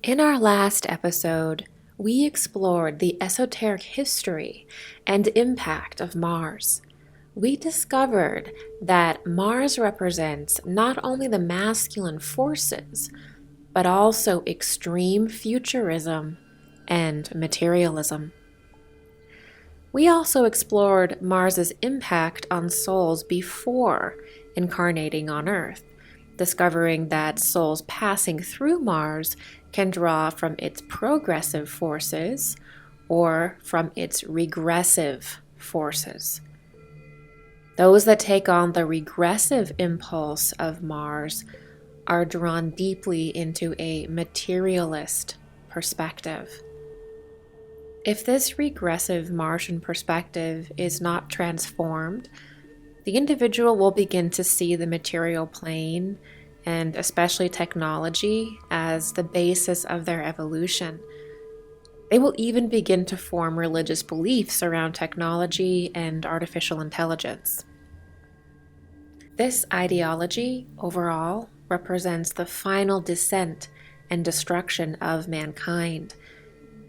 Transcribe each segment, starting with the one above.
In our last episode, we explored the esoteric history and impact of Mars. We discovered that Mars represents not only the masculine forces, but also extreme futurism and materialism. We also explored Mars's impact on souls before incarnating on Earth, discovering that souls passing through Mars can draw from its progressive forces or from its regressive forces. Those that take on the regressive impulse of Mars are drawn deeply into a materialist perspective. If this regressive Martian perspective is not transformed, the individual will begin to see the material plane, and especially technology, as the basis of their evolution. They will even begin to form religious beliefs around technology and artificial intelligence. This ideology, overall, represents the final descent and destruction of mankind.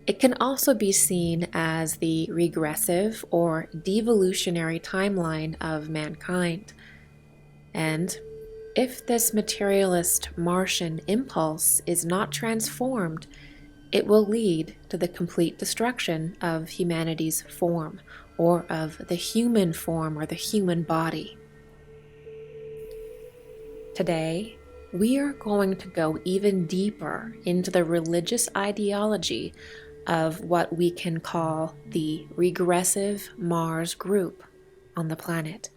It can also be seen as the regressive or devolutionary timeline of mankind. And if this materialist Martian impulse is not transformed, it will lead to the complete destruction of humanity's form, or of the human form or the human body. Today, we are going to go even deeper into the religious ideology of what we can call the regressive Mars group on the planet.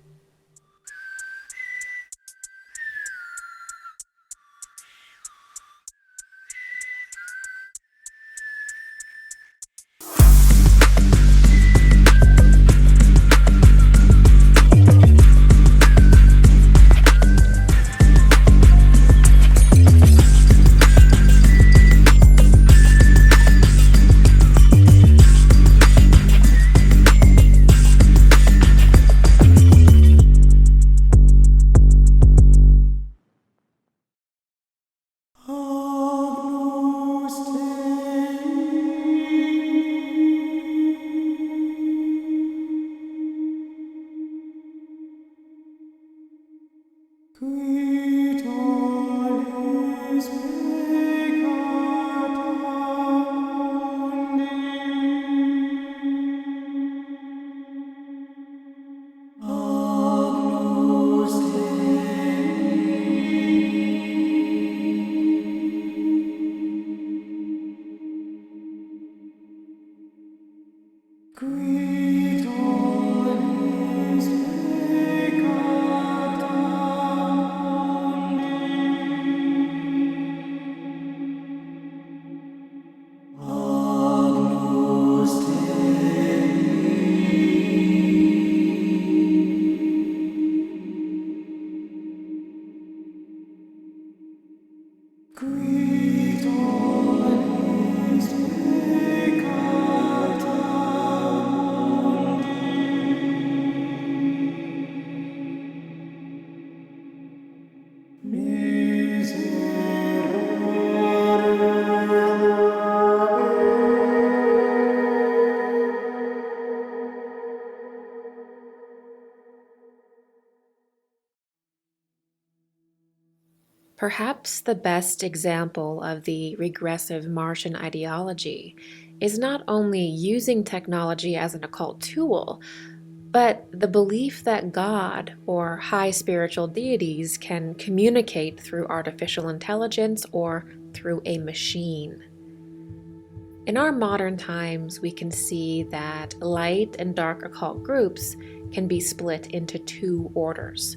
Perhaps the best example of the regressive Martian ideology is not only using technology as an occult tool, but the belief that God or high spiritual deities can communicate through artificial intelligence or through a machine. In our modern times, we can see that light and dark occult groups can be split into two orders.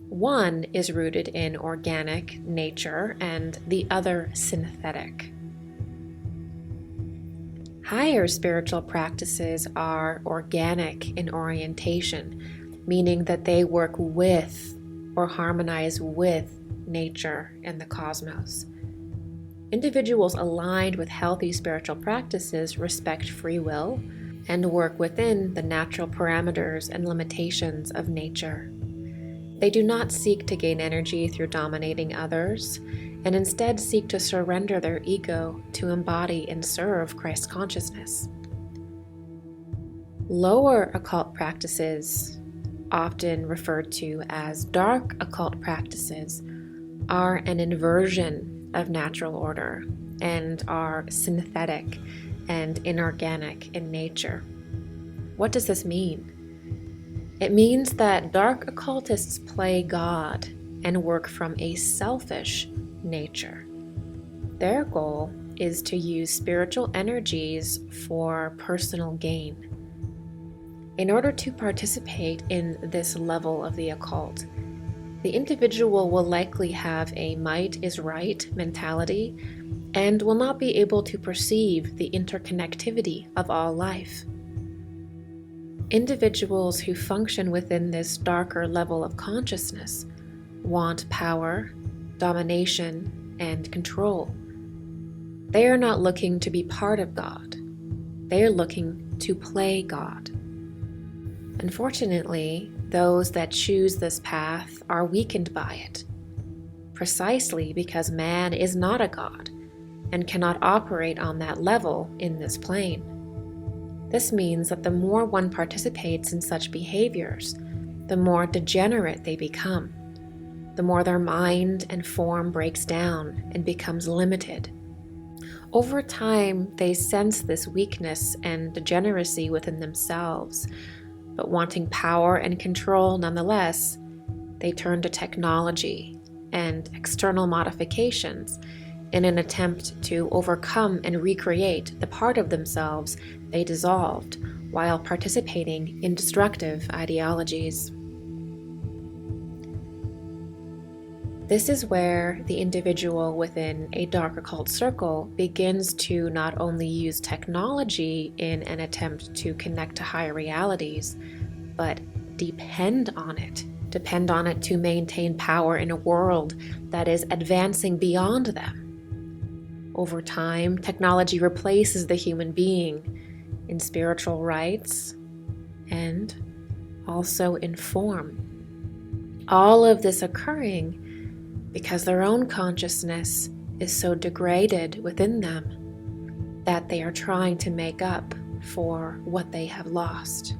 One is rooted in organic nature and the other synthetic. Higher spiritual practices are organic in orientation, meaning that they work with or harmonize with nature and the cosmos. Individuals aligned with healthy spiritual practices respect free will and work within the natural parameters and limitations of nature. They do not seek to gain energy through dominating others, and instead seek to surrender their ego to embody and serve Christ consciousness. Lower occult practices, often referred to as dark occult practices, are an inversion of natural order and are synthetic and inorganic in nature. What does this mean? It means that dark occultists play God and work from a selfish nature. Their goal is to use spiritual energies for personal gain. In order to participate in this level of the occult, the individual will likely have a might is right mentality and will not be able to perceive the interconnectivity of all life. Individuals who function within this darker level of consciousness want power, domination, and control. They are not looking to be part of God. They are looking to play God. Unfortunately, those that choose this path are weakened by it, precisely because man is not a god and cannot operate on that level in this plane. This means that the more one participates in such behaviors, the more degenerate they become, the more their mind and form breaks down and becomes limited. Over time, they sense this weakness and degeneracy within themselves, but wanting power and control nonetheless, they turn to technology and external modifications in an attempt to overcome and recreate the part of themselves they dissolved while participating in destructive ideologies. This is where the individual within a dark occult circle begins to not only use technology in an attempt to connect to higher realities, but depend on it to maintain power in a world that is advancing beyond them. Over time, technology replaces the human being in spiritual rights and also in form. All of this occurring because their own consciousness is so degraded within them that they are trying to make up for what they have lost.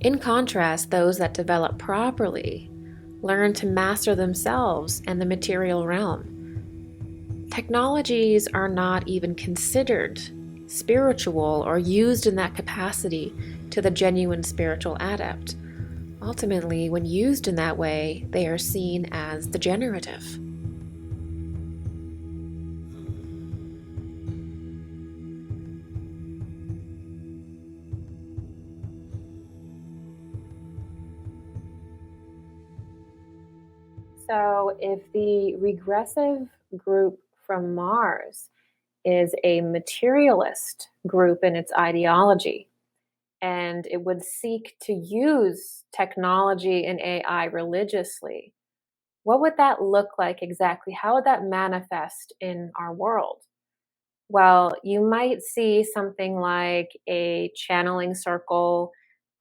In contrast, those that develop properly learn to master themselves and the material realm. Technologies are not even considered spiritual or used in that capacity to the genuine spiritual adept. Ultimately, when used in that way, they are seen as degenerative. So, if the regressive group from Mars is a materialist group in its ideology, and it would seek to use technology and AI religiously, what would that look like exactly? How would that manifest in our world? Well, you might see something like a channeling circle,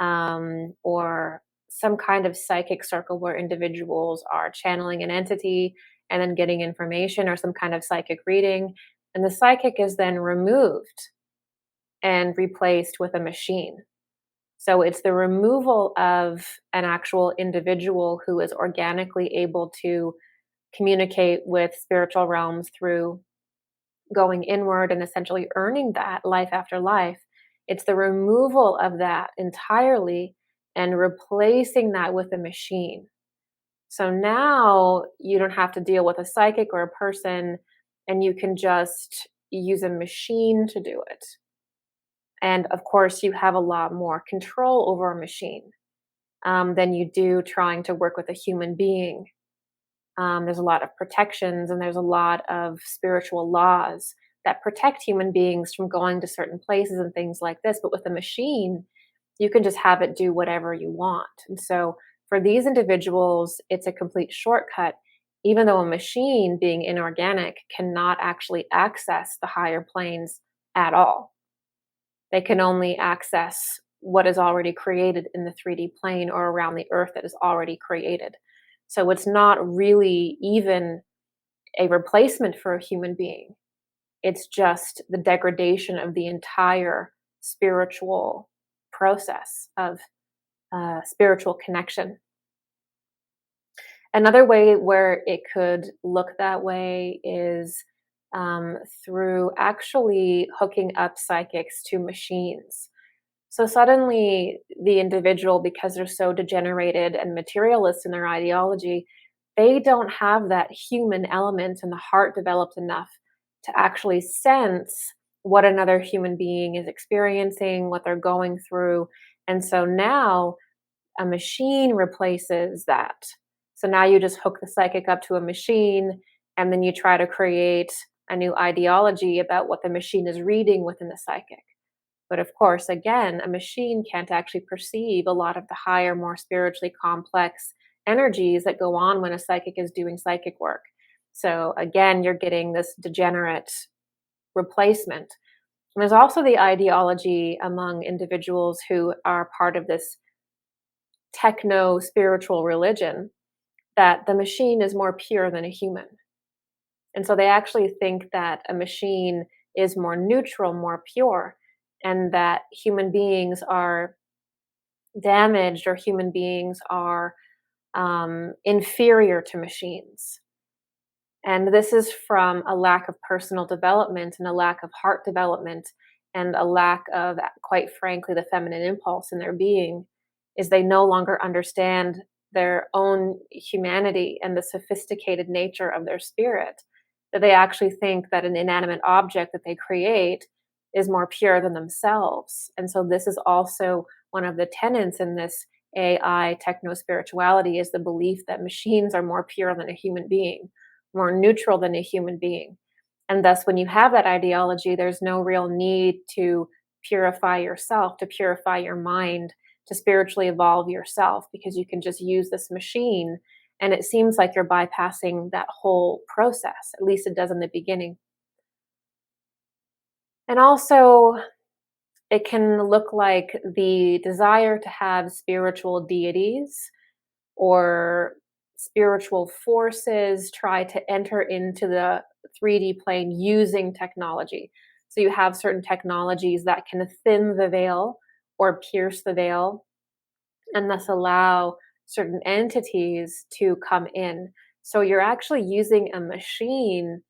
or some kind of psychic circle where individuals are channeling an entity and then getting information or some kind of psychic reading. And the psychic is then removed and replaced with a machine. So it's the removal of an actual individual who is organically able to communicate with spiritual realms through going inward and essentially earning that life after life. It's the removal of that entirely and replacing that with a machine. So now you don't have to deal with a psychic or a person, and you can just use a machine to do it. And of course, you have a lot more control over a machine than you do trying to work with a human being. There's a lot of protections and there's a lot of spiritual laws that protect human beings from going to certain places and things like this. But with a machine, you can just have it do whatever you want. And so for these individuals, it's a complete shortcut, even though a machine, being inorganic, cannot actually access the higher planes at all. They can only access what is already created in the 3D plane or around the earth that is already created. So it's not really even a replacement for a human being. It's just the degradation of the entire spiritual process of spiritual connection. Another way where it could look that way is through actually hooking up psychics to machines. So suddenly, the individual, because they're so degenerated and materialist in their ideology, they don't have that human element and the heart developed enough to actually sense what another human being is experiencing, what they're going through. And so now a machine replaces that. So now you just hook the psychic up to a machine, and then you try to create a new ideology about what the machine is reading within the psychic. But of course, again, a machine can't actually perceive a lot of the higher, more spiritually complex energies that go on when a psychic is doing psychic work. So again, you're getting this degenerate replacement. And there's also the ideology among individuals who are part of this techno-spiritual religion that the machine is more pure than a human. And so they actually think that a machine is more neutral, more pure, and that human beings are damaged or human beings are inferior to machines. And this is from a lack of personal development and a lack of heart development and a lack of, quite frankly, the feminine impulse in their being, is they no longer understand their own humanity and the sophisticated nature of their spirit, that they actually think that an inanimate object that they create is more pure than themselves. And so this is also one of the tenets in this AI techno-spirituality, is the belief that machines are more pure than a human being, more neutral than a human being. And thus, when you have that ideology, there's no real need to purify yourself, to purify your mind, to spiritually evolve yourself, because you can just use this machine. And it seems like you're bypassing that whole process. At least it does in the beginning. And also, it can look like the desire to have spiritual deities or spiritual forces try to enter into the 3D plane using technology. So you have certain technologies that can thin the veil or pierce the veil, and thus allow certain entities to come in. So you're actually using a machine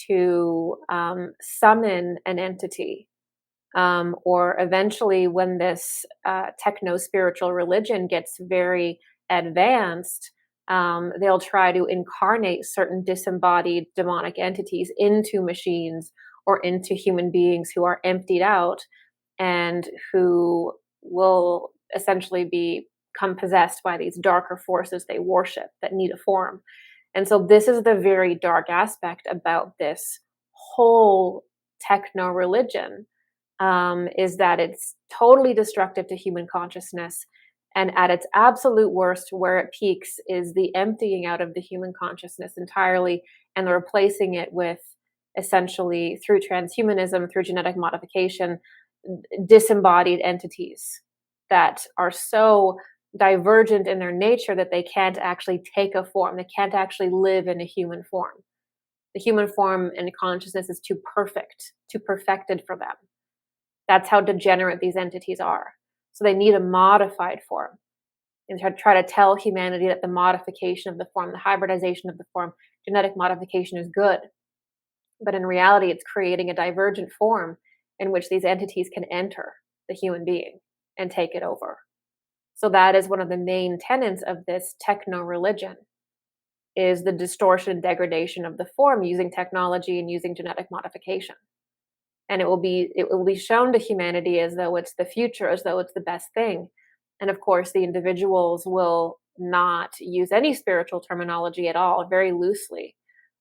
to summon an entity. Or eventually, when this techno-spiritual religion gets very advanced, they'll try to incarnate certain disembodied demonic entities into machines or into human beings who are emptied out and who will essentially become possessed by these darker forces they worship that need a form. And so this is the very dark aspect about this whole techno religion, is that it's totally destructive to human consciousness. And at its absolute worst, where it peaks, is the emptying out of the human consciousness entirely and the replacing it with, essentially, through transhumanism, through genetic modification, disembodied entities that are so divergent in their nature that they can't actually take a form. They can't actually live in a human form. The human form and consciousness is too perfected for them. That's how degenerate these entities are. So they need a modified form, and try to tell humanity that the modification of the form, the hybridization of the form, genetic modification is good. But in reality, it's creating a divergent form in which these entities can enter the human being and take it over. So that is one of the main tenets of this techno religion, is the distortion and degradation of the form using technology and using genetic modification. And it will be shown to humanity as though it's the future, as though it's the best thing. And of course, the individuals will not use any spiritual terminology at all, very loosely,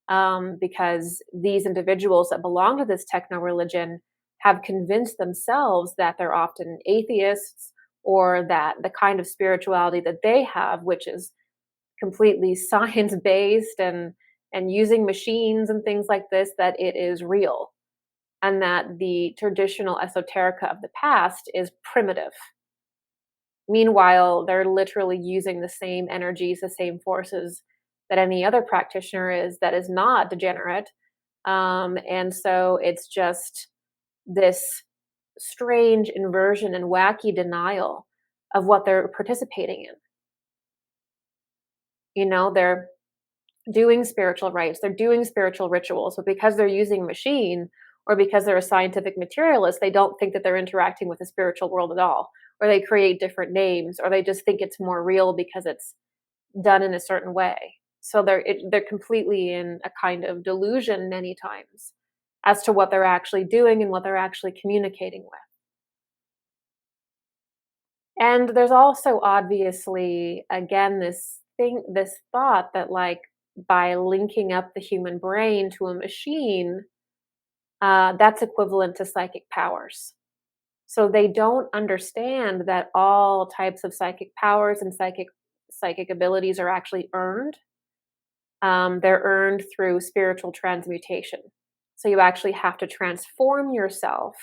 because these individuals that belong to this techno religion have convinced themselves that they're often atheists, or that the kind of spirituality that they have, which is completely science-based and using machines and things like this, that it is real. And that the traditional esoterica of the past is primitive. Meanwhile, they're literally using the same energies, the same forces that any other practitioner is that is not degenerate. And so it's just this strange inversion and wacky denial of what they're participating in. They're doing spiritual rites, they're doing spiritual rituals, but because they're using a machine or because they're a scientific materialist, they don't think that they're interacting with the spiritual world at all, or they create different names, or they just think it's more real because it's done in a certain way. So they're completely in a kind of delusion many times as to what they're actually doing and what they're actually communicating with. And there's also obviously, again, this thought that, like, by linking up the human brain to a machine, that's equivalent to psychic powers. So they don't understand that all types of psychic powers and psychic abilities are actually earned. They're earned through spiritual transmutation. So you actually have to transform yourself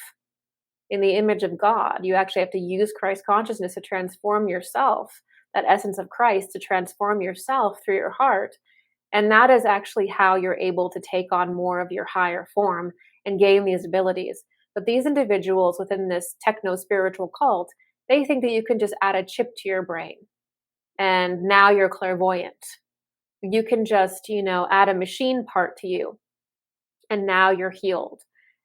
in the image of God. You actually have to use Christ consciousness to transform yourself, that essence of Christ, to transform yourself through your heart. And that is actually how you're able to take on more of your higher form and gain these abilities. But these individuals within this techno-spiritual cult, they think that you can just add a chip to your brain and now you're clairvoyant. You can just, add a machine part to you and now you're healed.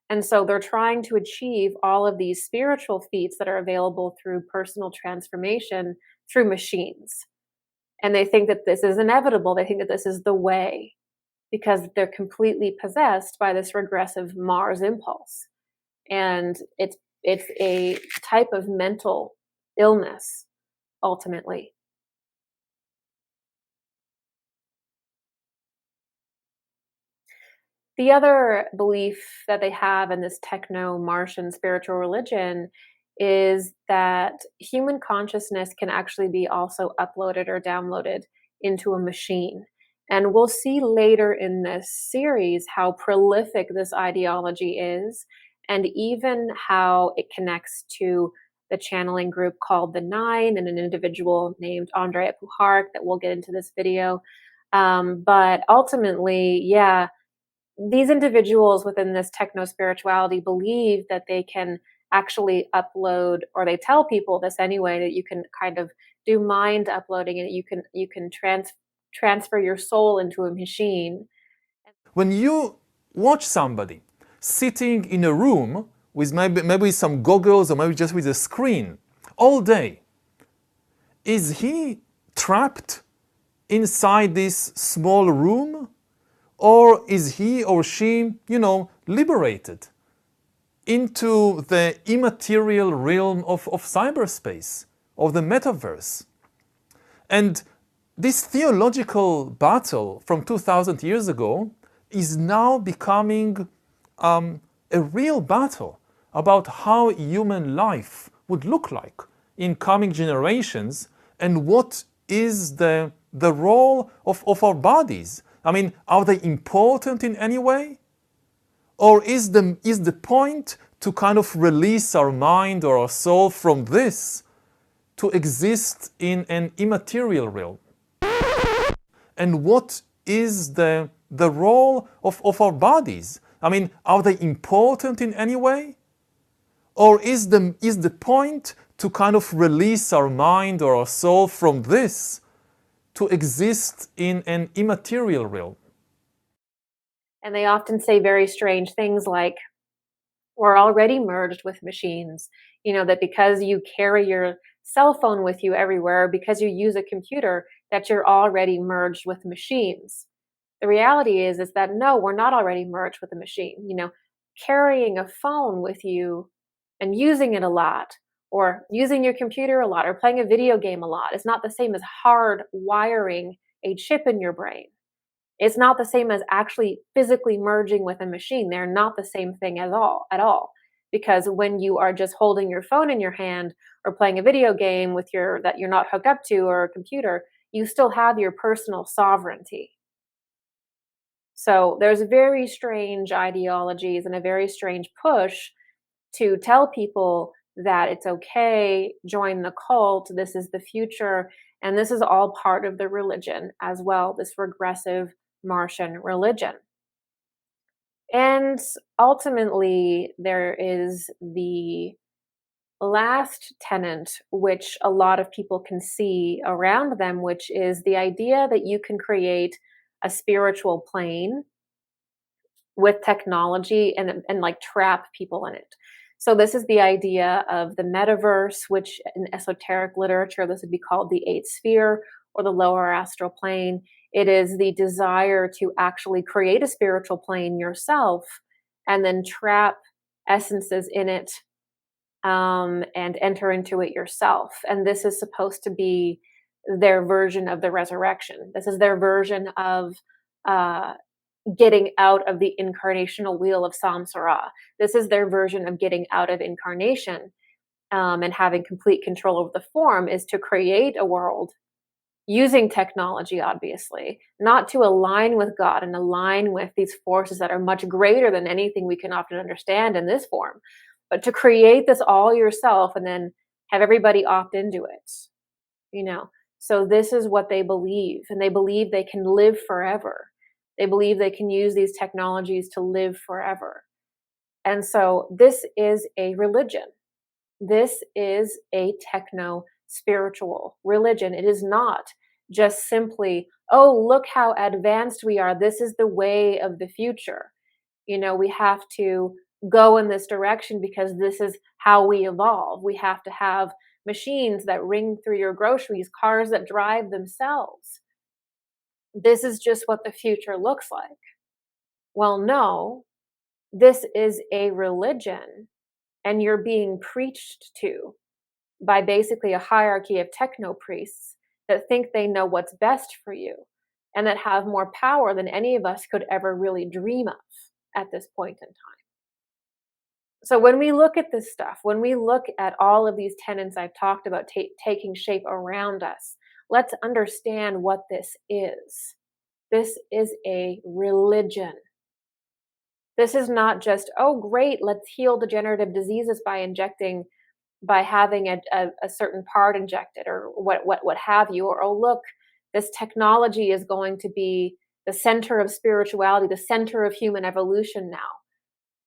And so they're trying to achieve all of these spiritual feats that are available through personal transformation through machines. And they think that this is inevitable. They think that this is the way because they're completely possessed by this regressive Mars impulse. And it's a type of mental illness, ultimately. The other belief that they have in this techno-Martian spiritual religion is that human consciousness can actually be also uploaded or downloaded into a machine. And we'll see later in this series how prolific this ideology is, and even how it connects to the channeling group called the Nine and an individual named Andrija Puharich that we'll get into this video. But ultimately, yeah, these individuals within this techno spirituality believe that they can actually upload, or they tell people this anyway, that you can kind of do mind uploading and you can transfer your soul into a machine. When you watch somebody sitting in a room with maybe some goggles or maybe just with a screen all day, is he trapped inside this small room? Or is he or she, liberated into the immaterial realm of cyberspace, of the metaverse? And this theological battle from 2,000 years ago is now becoming a real battle about how human life would look like in coming generations and what is the role of our bodies. I mean, are they important in any way? Or is the point to kind of release our mind or our soul from this to exist in an immaterial realm? And what is the role of our bodies? I mean, are they important in any way? Or is the point to kind of release our mind or our soul from this to exist in an immaterial realm? And they often say very strange things like, we're already merged with machines. That because you carry your cell phone with you everywhere, because you use a computer, that you're already merged with machines. The reality is that no, we're not already merged with a machine. Carrying a phone with you and using it a lot, or using your computer a lot, or playing a video game a lot is not the same as hard wiring a chip in your brain. It's not the same as actually physically merging with a machine. They're not the same thing at all. Because when you are just holding your phone in your hand or playing a video game that you're not hooked up to, or a computer, you still have your personal sovereignty. So there's very strange ideologies and a very strange push to tell people that it's okay, join the cult, this is the future, and this is all part of the religion as well, this regressive Martian religion. And ultimately, there is the last tenet, which a lot of people can see around them, which is the idea that you can create a spiritual plane with technology and like trap people in it. So this is the idea of the metaverse, which in esoteric literature, this would be called the eighth sphere or the lower astral plane. It is the desire to actually create a spiritual plane yourself and then trap essences in it, and enter into it yourself. And this is supposed to be their version of the resurrection. This is their version of getting out of the incarnational wheel of samsara. This is their version of getting out of incarnation, and having complete control over the form, is to create a world using technology, obviously, not to align with God and align with these forces that are much greater than anything we can often understand in this form, but to create this all yourself and then have everybody opt into it, you know. So this is what they believe, and they believe they can live forever. They believe they can use these technologies to live forever. And so this is a religion. This is a techno-spiritual religion. It is not just simply, oh, look how advanced we are. This is the way of the future. You know, we have to go in this direction because this is how we evolve. We have to have machines that ring through your groceries, cars that drive themselves. This is just what the future looks like. Well, no, this is a religion, and you're being preached to by basically a hierarchy of techno priests that think they know what's best for you and that have more power than any of us could ever really dream of at this point in time. So when we look at this stuff, when we look at all of these tenets I've talked about taking shape around us, let's understand what this is. This is a religion. This is not just, oh, great, let's heal degenerative diseases by having a certain part injected or what have you, or, oh, look, this technology is going to be the center of spirituality, the center of human evolution now.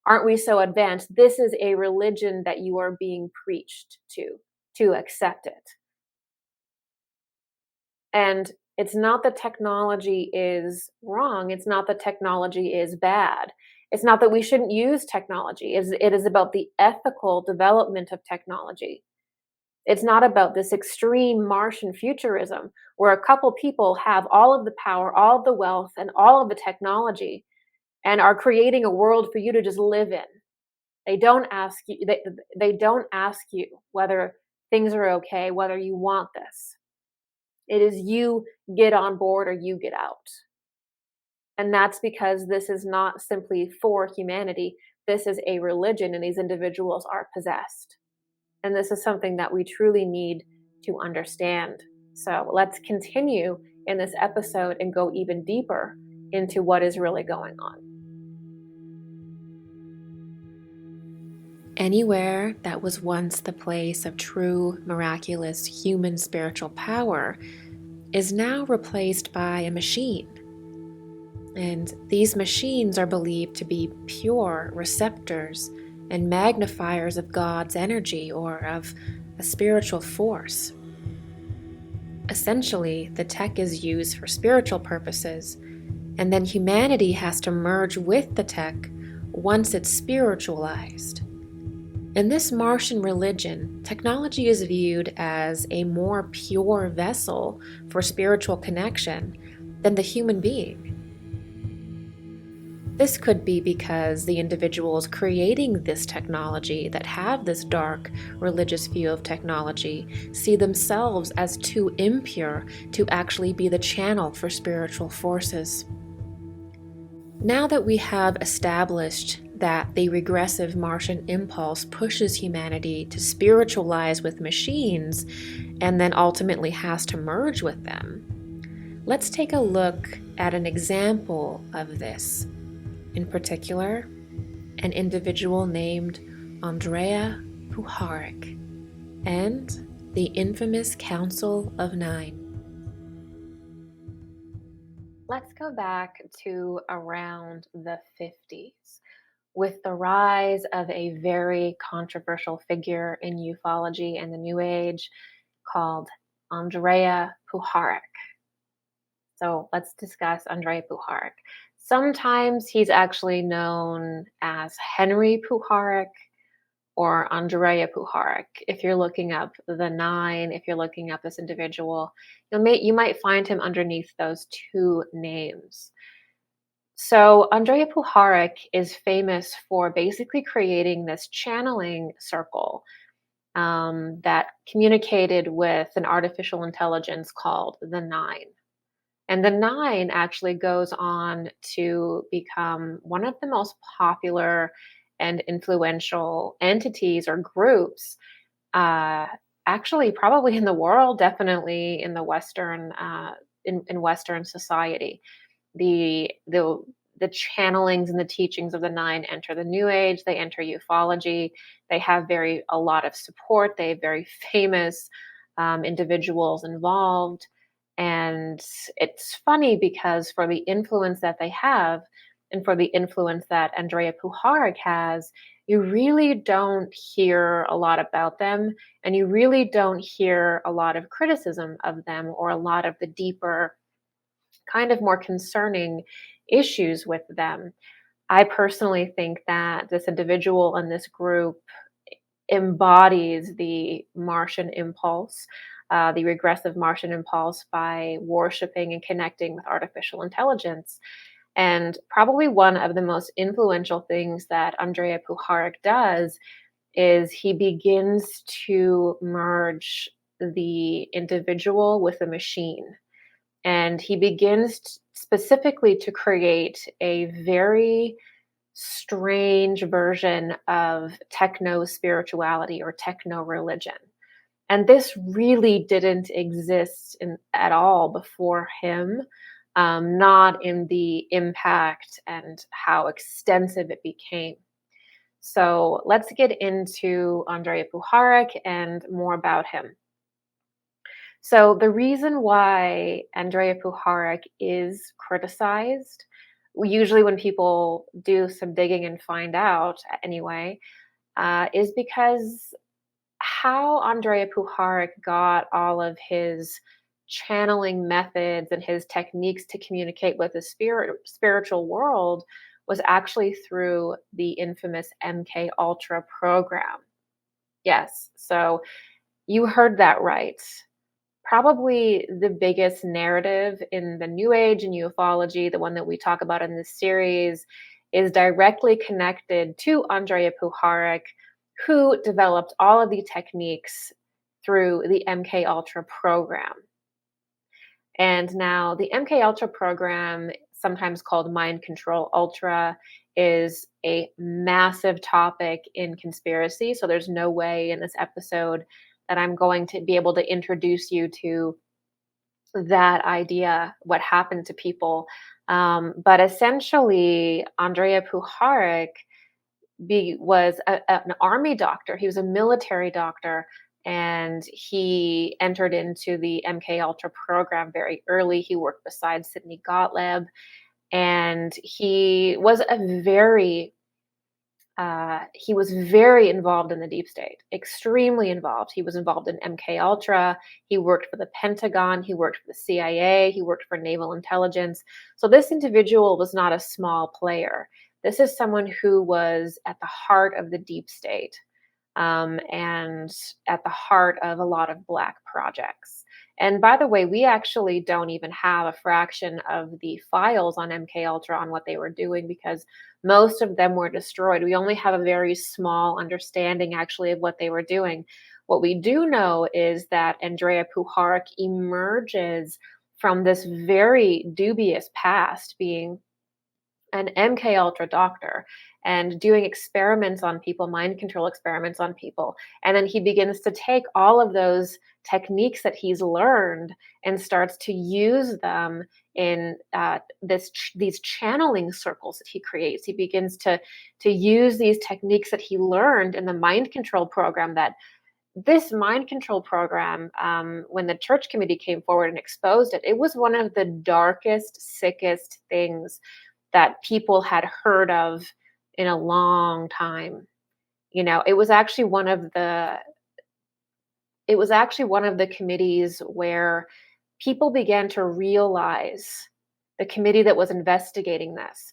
Aren't we so advanced? This is a religion that you are being preached to accept it. And it's not that technology is wrong. It's not that technology is bad. It's not that we shouldn't use technology. It is about the ethical development of technology. It's not about this extreme Martian futurism where a couple people have all of the power, all of the wealth, and all of the technology and are creating a world for you to just live in. They don't ask you, they don't ask you whether things are okay, whether you want this. It is you get on board or you get out. And that's because this is not simply for humanity. This is a religion, and these individuals are possessed. And this is something that we truly need to understand. So let's continue in this episode and go even deeper into what is really going on. Anywhere that was once the place of true, miraculous human spiritual power is now replaced by a machine. And these machines are believed to be pure receptors and magnifiers of God's energy or of a spiritual force. Essentially, the tech is used for spiritual purposes, and then humanity has to merge with the tech once it's spiritualized. In this Martian religion, technology is viewed as a more pure vessel for spiritual connection than the human being. This could be because the individuals creating this technology that have this dark religious view of technology see themselves as too impure to actually be the channel for spiritual forces. Now that we have established that the regressive Martian impulse pushes humanity to spiritualize with machines and then ultimately has to merge with them, let's take a look at an example of this. In particular, an individual named Andrija Puharich and the infamous Council of Nine. Let's go back to around the 50s with the rise of a very controversial figure in ufology and the New Age called Andrija Puharich. So let's discuss Andrija Puharich. Sometimes he's actually known as Henry Puharich or Andrija Puharich. If you're looking up the Nine, if you're looking up this individual, you might find him underneath those two names. So Andrija Puharich is famous for basically creating this channeling circle that communicated with an artificial intelligence called the Nine. And the Nine actually goes on to become one of the most popular and influential entities or groups, actually probably in the world, definitely in the Western in Western society. The channelings and the teachings of the Nine enter the New Age. They enter ufology. They have a lot of support. They have very famous individuals involved. And it's funny because for the influence that they have and for the influence that Andrija Puharich has, you really don't hear a lot about them, and you really don't hear a lot of criticism of them or a lot of the deeper, kind of more concerning issues with them. I personally think that this individual and this group embodies the Martian impulse, the regressive Martian impulse, by worshiping and connecting with artificial intelligence. And probably one of the most influential things that Andrija Puharich does is he begins to merge the individual with the machine. And he begins specifically to create a very strange version of techno-spirituality or techno-religion. And this really didn't exist at all before him, not in the impact and how extensive it became. So let's get into Andrija Puharich and more about him. So the reason why Andrija Puharich is criticized, usually when people do some digging and find out anyway, is because how Andrija Puharich got all of his channeling methods and his techniques to communicate with the spiritual world was actually through the infamous MK Ultra program. Yes, so you heard that right. Probably the biggest narrative in the New Age and ufology, the one that we talk about in this series, is directly connected to Andrija Puharich, who developed all of the techniques through the MK Ultra program. And now the MK Ultra program, sometimes called Mind Control Ultra, is a massive topic in conspiracy. So there's no way in this episode that I'm going to be able to introduce you to that idea, what happened to people. But essentially, Andrija Puharich was an army doctor. He was a military doctor, and he entered into the MK Ultra program very early. He worked beside Sidney Gottlieb, and he was very involved in the deep state, extremely involved. He was involved in MK Ultra. He worked for the Pentagon. He worked for the CIA. He worked for naval intelligence. So this individual was not a small player. This is someone who was at the heart of the deep state, and at the heart of a lot of Black projects. And by the way, we actually don't even have a fraction of the files on MK Ultra on what they were doing, because most of them were destroyed. We only have a very small understanding actually of what they were doing. What we do know is that Andrija Puharich emerges from this very dubious past, being an MK Ultra doctor and doing experiments on people, mind control experiments on people. And then he begins to take all of those techniques that he's learned and starts to use them in these channeling circles that he creates. He begins to use these techniques that he learned in the mind control program. That this mind control program, when the church committee came forward and exposed it, it was one of the darkest, sickest things that people had heard of in a long time. It was actually one of the committees where people began to realize, the committee that was investigating this,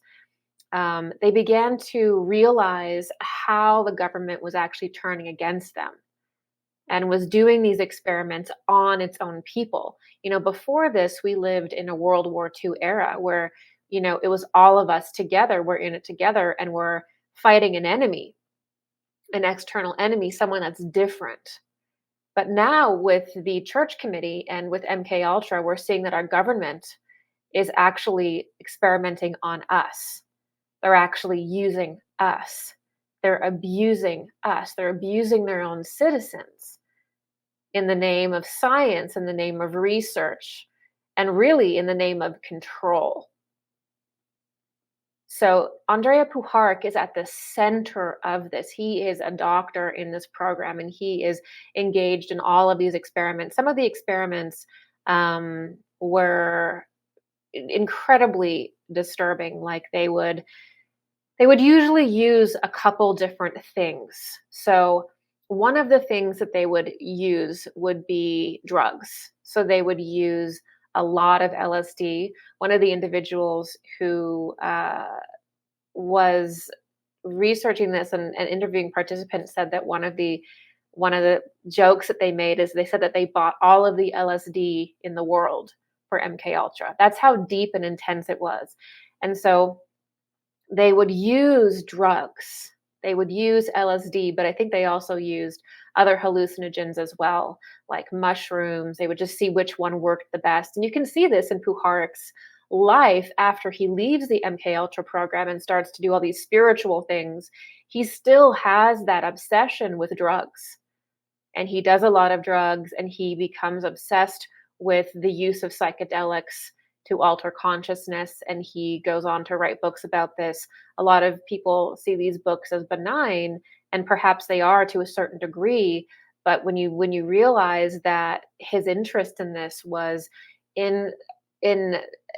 they began to realize how the government was actually turning against them and was doing these experiments on its own people. Before this, we lived in a World War II era where, it was all of us together. We're in it together and we're fighting an enemy, an external enemy, someone that's different. But now with the church committee and with MK Ultra, we're seeing that our government is actually experimenting on us. They're actually using us. They're abusing us. They're abusing their own citizens in the name of science, in the name of research, and really in the name of control. So Andrija Puharich is at the center of this. He is a doctor in this program, and he is engaged in all of these experiments. Some of the experiments were incredibly disturbing. Like they would usually use a couple different things. So one of the things that they would use would be drugs. So they would use a lot of LSD. One of the individuals who was researching this and interviewing participants said that one of the jokes that they made is they said that they bought all of the LSD in the world for MK Ultra. That's how deep and intense it was. And so they would use drugs. They would use LSD, but I think they also used other hallucinogens as well, like mushrooms. They would just see which one worked the best. And you can see this in Puharich's life after he leaves the MK Ultra program and starts to do all these spiritual things. He still has that obsession with drugs. And he does a lot of drugs, and he becomes obsessed with the use of psychedelics to alter consciousness, and he goes on to write books about this. A lot of people see these books as benign, and perhaps they are to a certain degree, but when you realize that his interest in this was in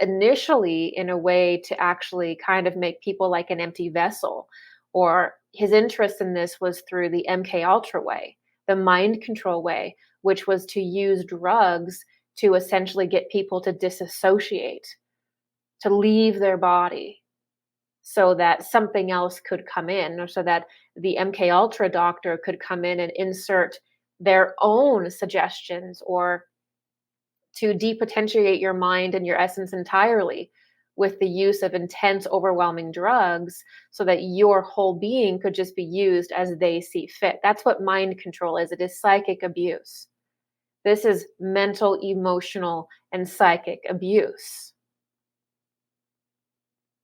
initially in a way to actually kind of make people like an empty vessel, or his interest in this was through the MK Ultra way, the mind control way, which was to use drugs to essentially get people to disassociate, to leave their body so that something else could come in, or so that the MK Ultra doctor could come in and insert their own suggestions, or to depotentiate your mind and your essence entirely with the use of intense, overwhelming drugs so that your whole being could just be used as they see fit. That's what mind control is. It is psychic abuse. This is mental, emotional, and psychic abuse,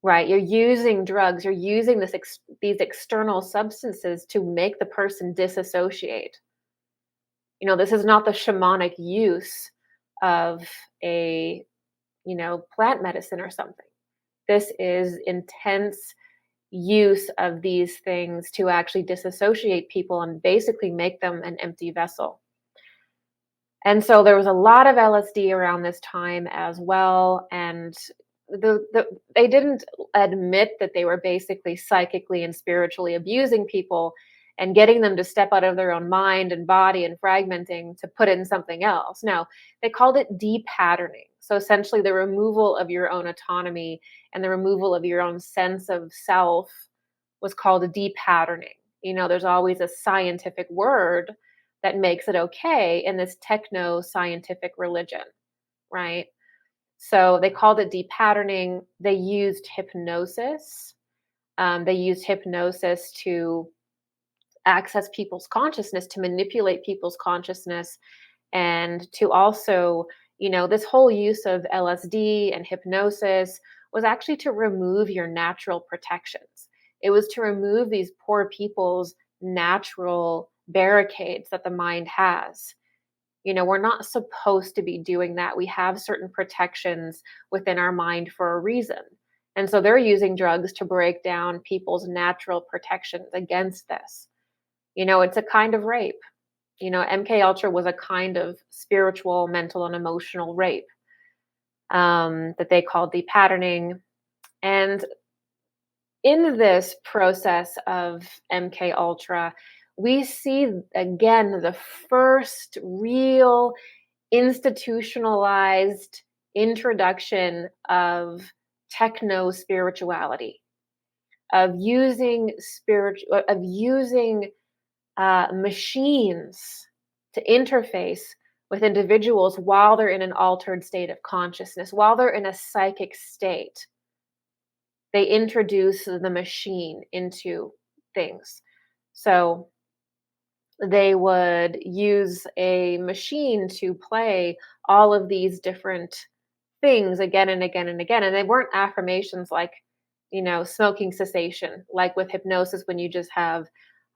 right? You're using drugs, you're using these external substances to make the person disassociate. This is not the shamanic use of a, plant medicine or something. This is intense use of these things to actually disassociate people and basically make them an empty vessel. And so there was a lot of LSD around this time as well. And they didn't admit that they were basically psychically and spiritually abusing people and getting them to step out of their own mind and body and fragmenting to put in something else. No, they called it depatterning. So essentially the removal of your own autonomy and the removal of your own sense of self was called a depatterning. There's always a scientific word that makes it okay in this techno-scientific religion, right? So they called it depatterning. They used hypnosis. They used hypnosis to access people's consciousness, to manipulate people's consciousness, and to also, this whole use of LSD and hypnosis was actually to remove your natural protections. It was to remove these poor people's natural barricades that the mind has. We're not supposed to be doing that. We have certain protections within our mind for a reason. And so they're using drugs to break down people's natural protections against this. It's a kind of rape. MK Ultra was a kind of spiritual, mental, and emotional rape that they called the patterning. And in this process of MK Ultra, we see again the first real institutionalized introduction of techno-spirituality, of using machines to interface with individuals while they're in an altered state of consciousness, while they're in a psychic state. They introduce the machine into things. So they would use a machine to play all of these different things again and again and again. And they weren't affirmations like, smoking cessation, like with hypnosis when you just have,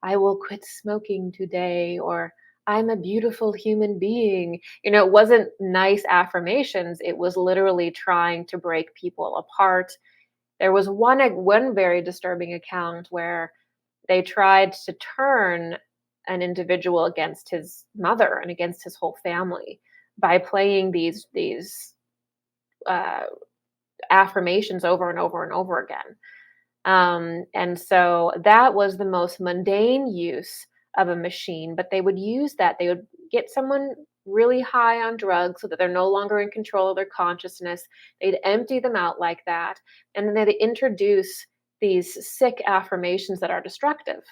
I will quit smoking today, or I'm a beautiful human being. It wasn't nice affirmations. It was literally trying to break people apart. There was one very disturbing account where they tried to turn an individual against his mother and against his whole family by playing these affirmations over and over and over again. And so that was the most mundane use of a machine, but they would use that. They would get someone really high on drugs so that they're no longer in control of their consciousness. They'd empty them out like that. And then they'd introduce these sick affirmations that are destructive.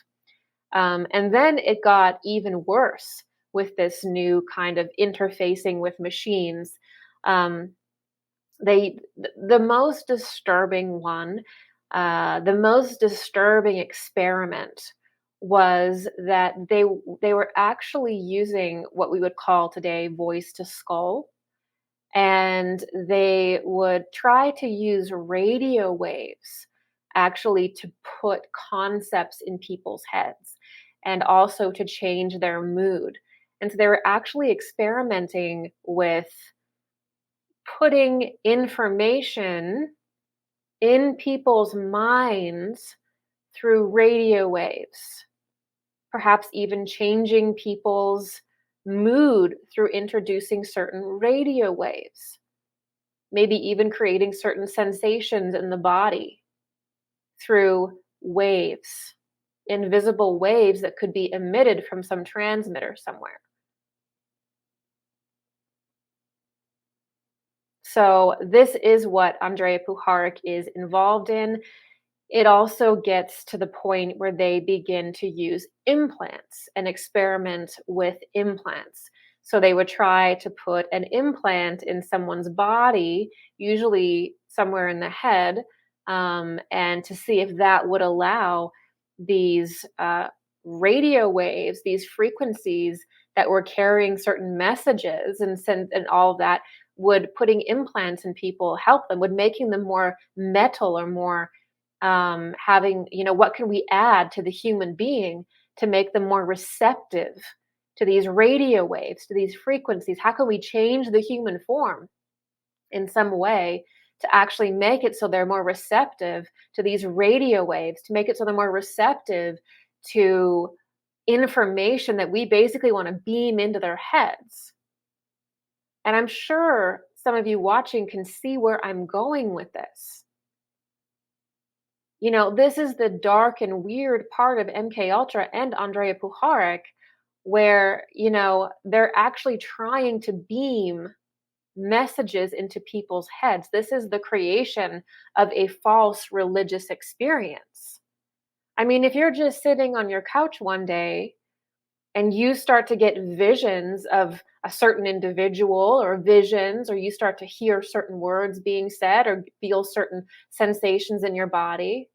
And then it got even worse with this new kind of interfacing with machines. The most disturbing one, the most disturbing experiment was that they were actually using what we would call today voice to skull. And they would try to use radio waves actually to put concepts in people's heads and also to change their mood. And so they were actually experimenting with putting information in people's minds through radio waves, perhaps even changing people's mood through introducing certain radio waves, maybe even creating certain sensations in the body through waves, invisible waves that could be emitted from some transmitter somewhere. So this is what Andrija Puharich is involved in. It also gets to the point where they begin to use implants and experiment with implants. So they would try to put an implant in someone's body, usually somewhere in the head, and to see if that would allow these radio waves, these frequencies that were carrying certain messages and all of that, would putting implants in people help them, would making them more metal or more having, what can we add to the human being to make them more receptive to these radio waves, to these frequencies? How can we change the human form in some way to actually make it so they're more receptive to these radio waves, to make it so they're more receptive to information that we basically want to beam into their heads? And I'm sure some of you watching can see where I'm going with this. This is the dark and weird part of MK Ultra and Andrija Puharich, where, they're actually trying to beam messages into people's heads. This is the creation of a false religious experience. I mean, if you're just sitting on your couch one day and you start to get visions of a certain individual or visions, or you start to hear certain words being said or feel certain sensations in your body,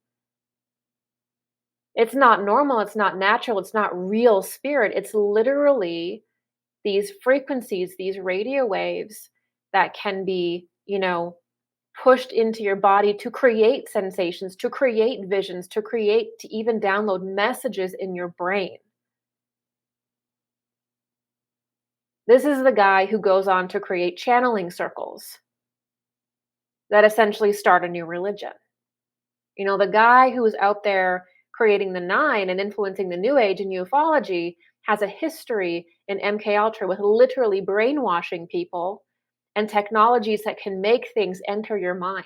it's not normal, it's not natural, it's not real spirit. It's literally these frequencies, these radio waves that can be, pushed into your body to create sensations, to create visions, to even download messages in your brain. This is the guy who goes on to create channeling circles that essentially start a new religion. You know, the guy who is out there creating the Nine and influencing the New Age and UFOlogy has a history in MK Ultra with literally brainwashing people and technologies that can make things enter your mind.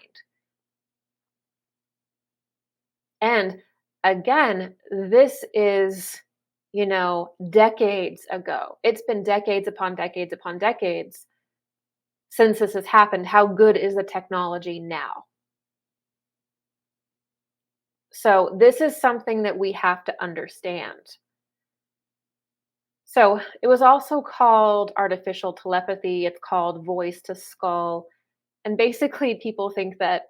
And again, this is, you know, decades ago. It's been decades upon decades upon decades since this has happened. How good is the technology now? So this is something that we have to understand. So it was also called artificial telepathy. It's called voice to skull. And basically people think that,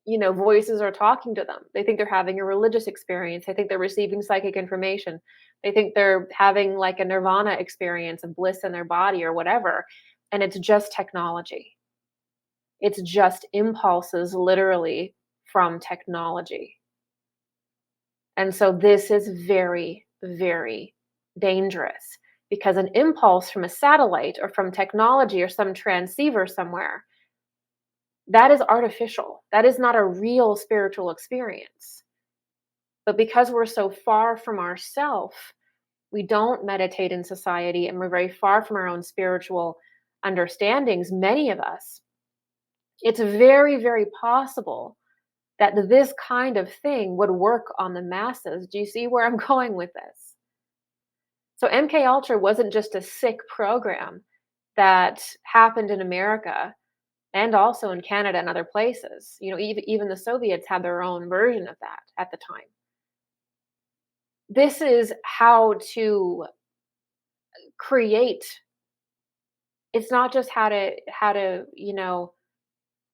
you know, voices are talking to them. They think they're having a religious experience. They think they're receiving psychic information. They think they're having like a nirvana experience of bliss in their body or whatever. And it's just technology. It's just impulses literally from technology. And so this is very, very dangerous because an impulse from a satellite or from technology or some transceiver somewhere, that is artificial. That is not a real spiritual experience. But because we're so far from ourselves, we don't meditate in society and we're very far from our own spiritual understandings, many of us, it's very, very possible that this kind of thing would work on the masses. Do you see where I'm going with this? So MK Ultra wasn't just a sick program that happened in America and also in Canada and other places. You know, even the Soviets had their own version of that at the time. This is how to create. It's not just how to, you know,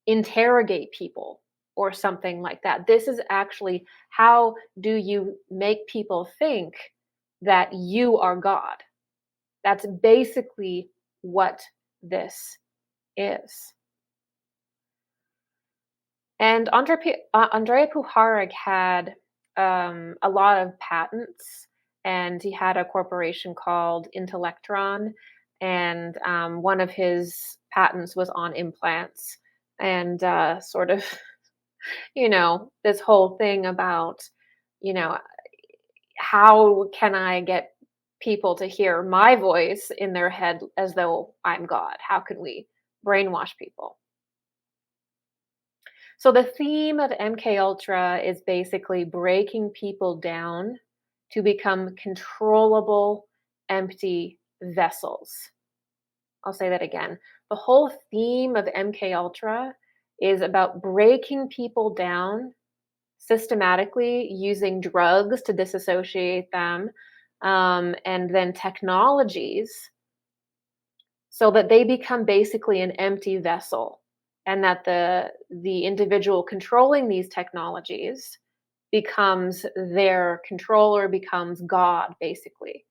interrogate people or something like that. This is actually how do you make people think that you are God? That's basically what this is. And Andrija Puharich had a lot of patents, and he had a corporation called Intellectron, and one of his patents was on implants and sort of, you know, this whole thing about, you know, how can I get people to hear my voice in their head as though I'm God? How can we brainwash people? So the theme of MK Ultra is basically breaking people down to become controllable, empty vessels. I'll say that again. The whole theme of MK Ultra is about breaking people down systematically using drugs to disassociate them, and then technologies so that they become basically an empty vessel, and that the individual controlling these technologies becomes their controller, becomes God, basically.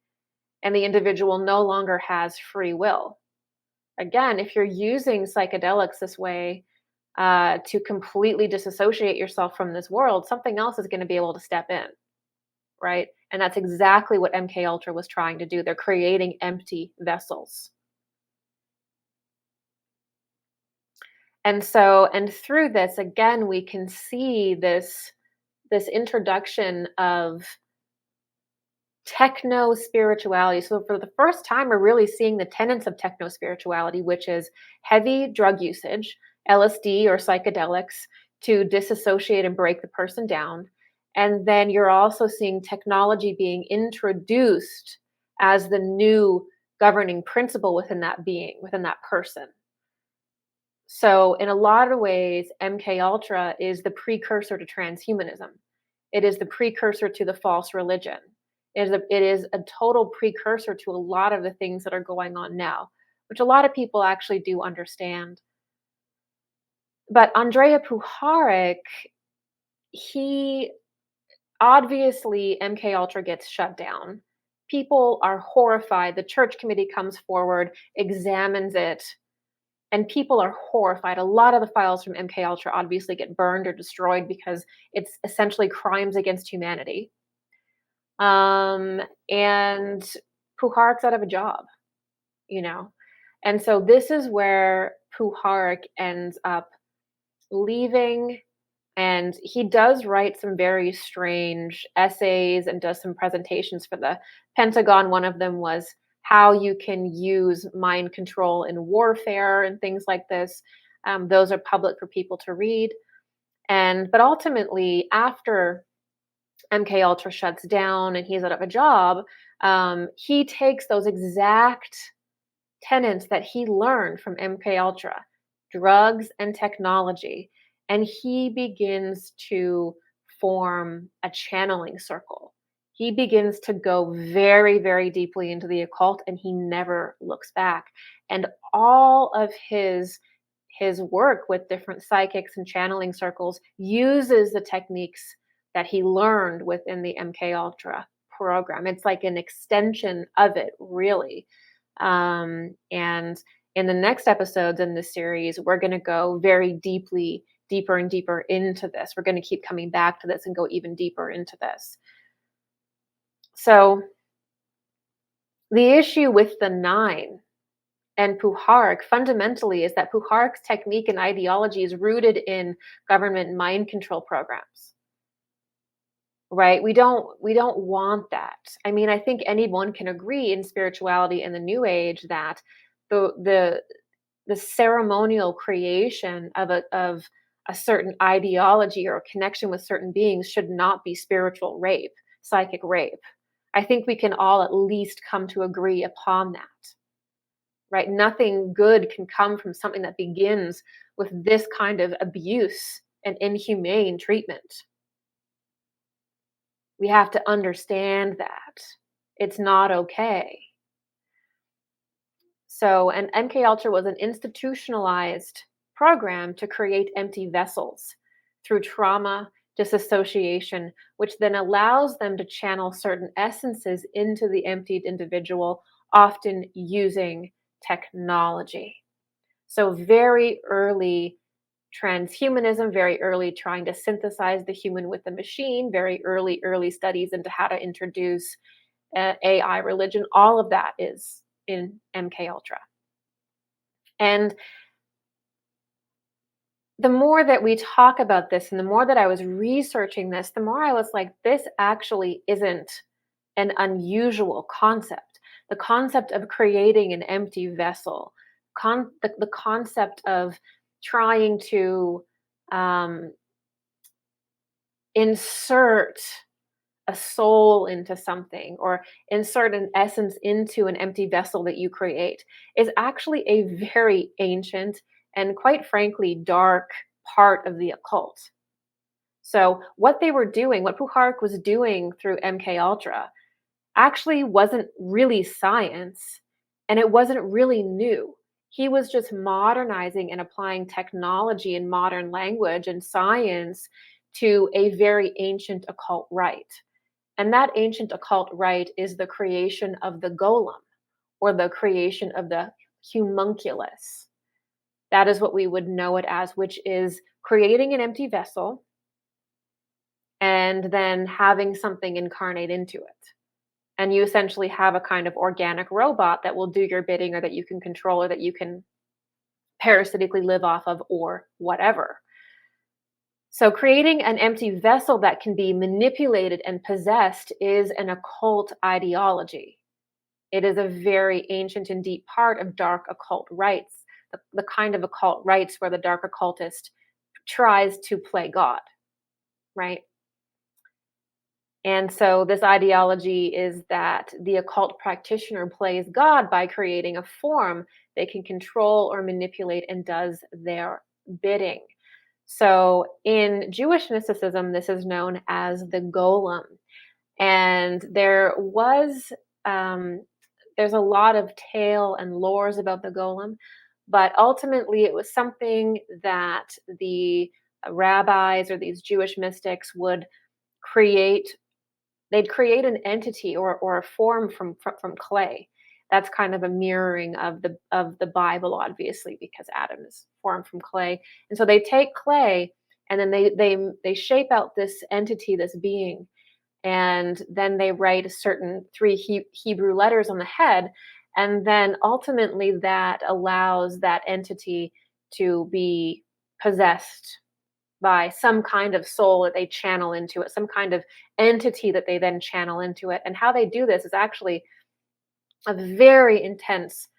And the individual no longer has free will. Again, if you're using psychedelics this way to completely disassociate yourself from this world, something else is going to be able to step in, right? And that's exactly what MK Ultra was trying to do. They're creating empty vessels. And so, and through this, again, we can see this introduction of techno-spirituality. So for the first time, we're really seeing the tenets of techno-spirituality, which is heavy drug usage, LSD or psychedelics, to disassociate and break the person down. And then you're also seeing technology being introduced as the new governing principle within that being, within that person. So in a lot of ways, MK Ultra is the precursor to transhumanism. It is the precursor to the false religion. It is a total precursor to a lot of the things that are going on now, which a lot of people actually do understand. But Andrija Puharich, he obviously, MK Ultra gets shut down. People are horrified. The church committee comes forward, examines it, and people are horrified. A lot of the files from MK Ultra obviously get burned or destroyed because it's essentially crimes against humanity. And Puharich's out of a job. you know. And so this is where Puharich ends up leaving, and he does write some very strange essays and does some presentations for the Pentagon. One of them was how you can use mind control in warfare and things like this. Those are public for people to read. But ultimately, after MK Ultra shuts down and he's out of a job, he takes those exact tenets that he learned from MK Ultra, drugs and technology, and he begins to form a channeling circle. He begins to go very, very deeply into the occult, and he never looks back. And all of his work with different psychics and channeling circles uses the techniques that he learned within the MK Ultra program. It's like an extension of it, really. And in the next episodes in this series, we're going to go very deeper and deeper into this. We're going to keep coming back to this and go even deeper into this. So the issue with the 9 and Puharich fundamentally is that Puharich's technique and ideology is rooted in government mind control programs. Right? We don't want that. I mean, I think anyone can agree in spirituality in the New Age that the ceremonial creation of a certain ideology or a connection with certain beings should not be spiritual rape, psychic rape. I think we can all at least come to agree upon that. Right? Nothing good can come from something that begins with this kind of abuse and inhumane treatment. We have to understand that. It's not okay. So, and MK Ultra was an institutionalized program to create empty vessels through trauma, disassociation, which then allows them to channel certain essences into the emptied individual, often using technology. So very early transhumanism, very early trying to synthesize the human with the machine, very early studies into how to introduce AI religion. All of that is in MK Ultra. And the more that we talk about this and the more that I was researching this, the more I was like, this actually isn't an unusual concept. The concept of creating an empty vessel, the concept of trying to insert a soul into something or insert an essence into an empty vessel that you create is actually a very ancient and, quite frankly, dark part of the occult. So what they were doing, what Puharich was doing through MK Ultra, actually wasn't really science, and it wasn't really new. He was just modernizing and applying technology and modern language and science to a very ancient occult rite. And that ancient occult rite is the creation of the golem, or the creation of the homunculus. That is what we would know it as, which is creating an empty vessel and then having something incarnate into it. And you essentially have a kind of organic robot that will do your bidding, or that you can control, or that you can parasitically live off of, or whatever. So creating an empty vessel that can be manipulated and possessed is an occult ideology. It is a very ancient and deep part of dark occult rites, the kind of occult rites where the dark occultist tries to play God, right? And so this ideology is that the occult practitioner plays God by creating a form they can control or manipulate and does their bidding. So in Jewish mysticism, this is known as the golem. And there's a lot of tale and lores about the golem, but ultimately it was something that the rabbis or these Jewish mystics would create. They'd create an entity or a form from clay. That's kind of a mirroring of the Bible, obviously, because Adam is formed from clay. And so they take clay and then they shape out this entity, this being, and then they write a certain 3 Hebrew letters on the head, And then ultimately that allows that entity to be possessed by some kind of soul that they channel into it, some kind of entity that they then channel into it. And how they do this is actually a very intense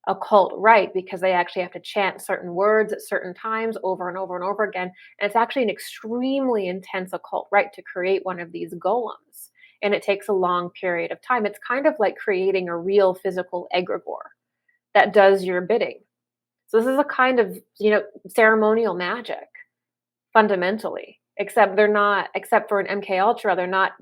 occult rite, because they actually have to chant certain words at certain times over and over and over again. And it's actually an extremely intense occult rite to create one of these golems. And it takes a long period of time. It's kind of like creating a real physical egregore that does your bidding. So this is a kind of, ceremonial magic, fundamentally, except for an MK Ultra, they're not,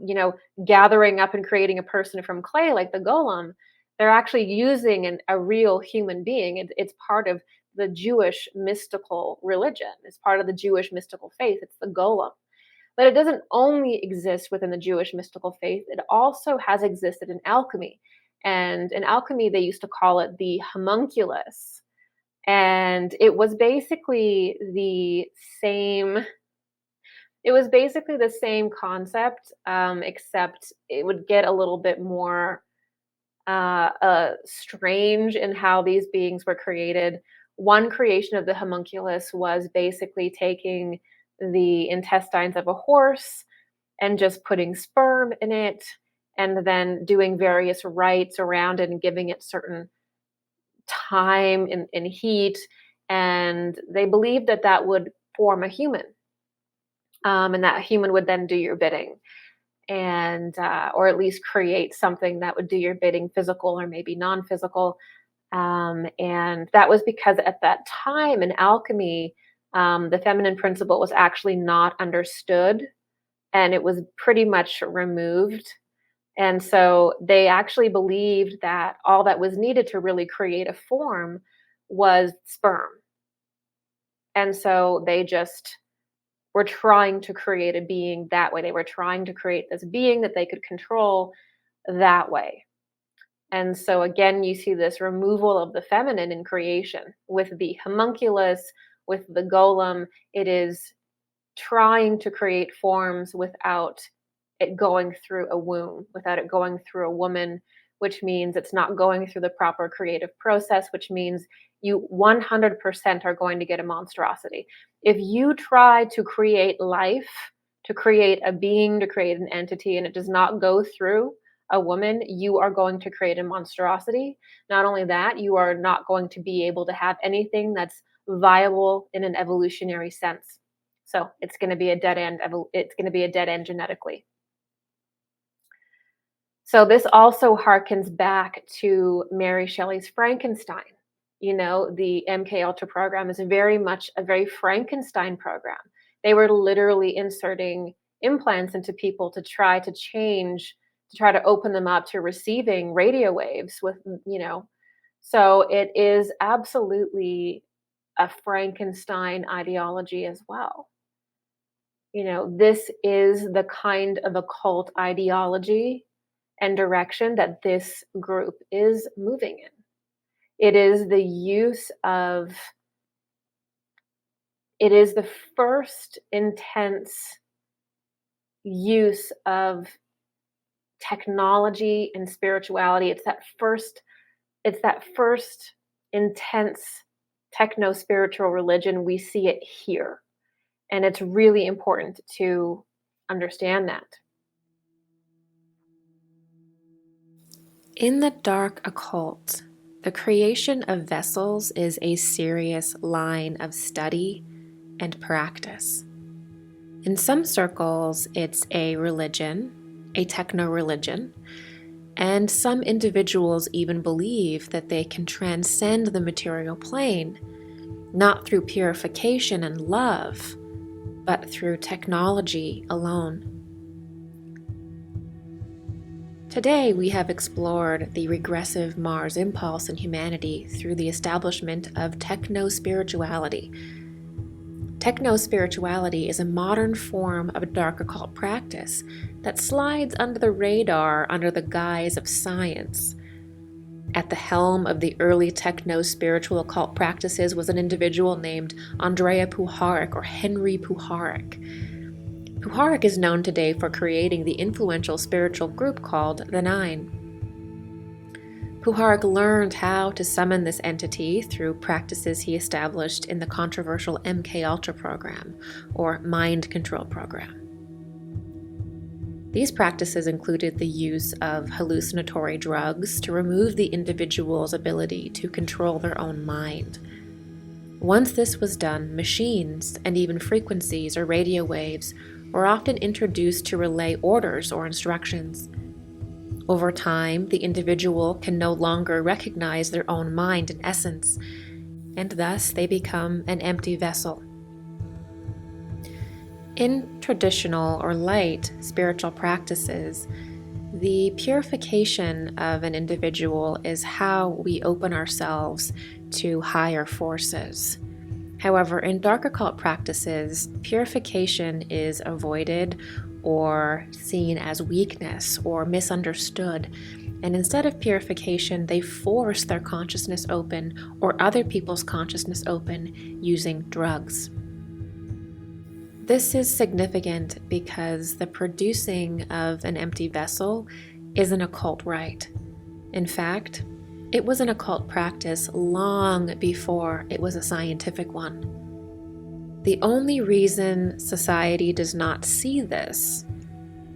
gathering up and creating a person from clay like the golem. They're actually using a real human being. It's part of the Jewish mystical religion. It's part of the Jewish mystical faith. It's the golem. But it doesn't only exist within the Jewish mystical faith. It also has existed in alchemy. And in alchemy, they used to call it the homunculus. And it was basically the same concept, except it would get a little bit more strange in how these beings were created. One creation of the homunculus was basically taking the intestines of a horse and just putting sperm in it, and then doing various rites around it and giving it certain time and heat. And they believed that would form a human, and that human would then do your bidding, and or at least create something that would do your bidding, physical or maybe non-physical. And that was because at that time in alchemy, the feminine principle was actually not understood, and it was pretty much removed. And so they actually believed that all that was needed to really create a form was sperm. And so they just were trying to create a being that way. They were trying to create this being that they could control that way. And so again, you see this removal of the feminine in creation with the homunculus, with the golem. It is trying to create forms without it going through a womb, without it going through a woman, which means it's not going through the proper creative process, which means you 100% are going to get a monstrosity. If you try to create life, to create a being, to create an entity, and it does not go through a woman, you are going to create a monstrosity. Not only that, you are not going to be able to have anything that's viable in an evolutionary sense. So it's going to be a dead end. It's going to be a dead end genetically. So this also harkens back to Mary Shelley's Frankenstein. The MK Ultra program is very much a very Frankenstein program. They were literally inserting implants into people to try to open them up to receiving radio waves with, So it is absolutely a Frankenstein ideology as well. This is the kind of occult ideology and direction that this group is moving in. It is the first intense use of technology and spirituality. It's that first intense techno-spiritual religion. We see it here. And it's really important to understand that. In the dark occult, the creation of vessels is a serious line of study and practice. In some circles, it's a religion, a techno-religion, and some individuals even believe that they can transcend the material plane, not through purification and love, but through technology alone. Today, we have explored the regressive Mars impulse in humanity through the establishment of techno-spirituality. Techno-spirituality is a modern form of dark occult practice that slides under the radar under the guise of science. At the helm of the early techno-spiritual occult practices was an individual named Andrija Puharich, or Henry Puharich. Puharich is known today for creating the influential spiritual group called the Nine. Puharich learned how to summon this entity through practices he established in the controversial MK Ultra program, or mind control program. These practices included the use of hallucinatory drugs to remove the individual's ability to control their own mind. Once this was done, machines and even frequencies or radio waves were often introduced to relay orders or instructions. Over time, the individual can no longer recognize their own mind and essence, and thus they become an empty vessel. In traditional or light spiritual practices, the purification of an individual is how we open ourselves to higher forces. However, in dark occult practices, purification is avoided or seen as weakness or misunderstood, and instead of purification, they force their consciousness open or other people's consciousness open using drugs. This is significant because the producing of an empty vessel is an occult rite. In fact, it was an occult practice long before it was a scientific one. The only reason society does not see this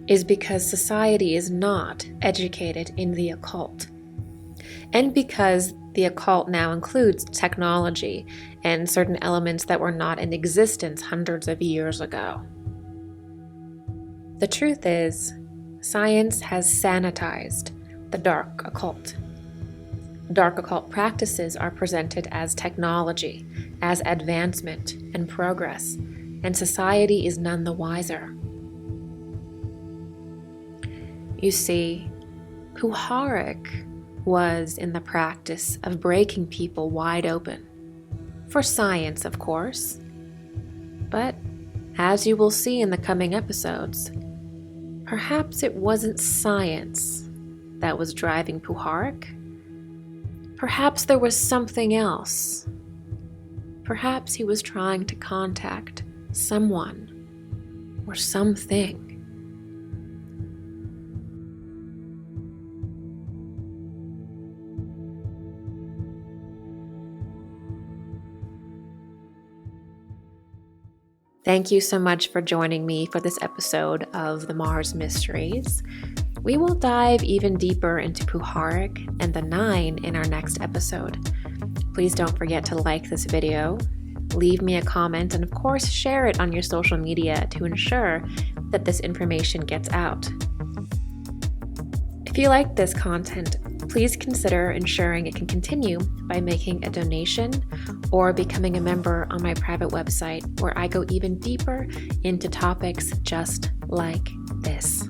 is because society is not educated in the occult, and because the occult now includes technology and certain elements that were not in existence hundreds of years ago. The truth is, science has sanitized the dark occult. Dark occult practices are presented as technology, as advancement and progress, and society is none the wiser. You see, Puharich was in the practice of breaking people wide open. For science, of course. But, as you will see in the coming episodes, perhaps it wasn't science that was driving Puharich. Perhaps there was something else. Perhaps he was trying to contact someone or something. Thank you so much for joining me for this episode of the Mars Mysteries. We will dive even deeper into Puharich and the Nine in our next episode. Please don't forget to like this video, leave me a comment, and of course share it on your social media to ensure that this information gets out. If you like this content, please consider ensuring it can continue by making a donation or becoming a member on my private website, where I go even deeper into topics just like this.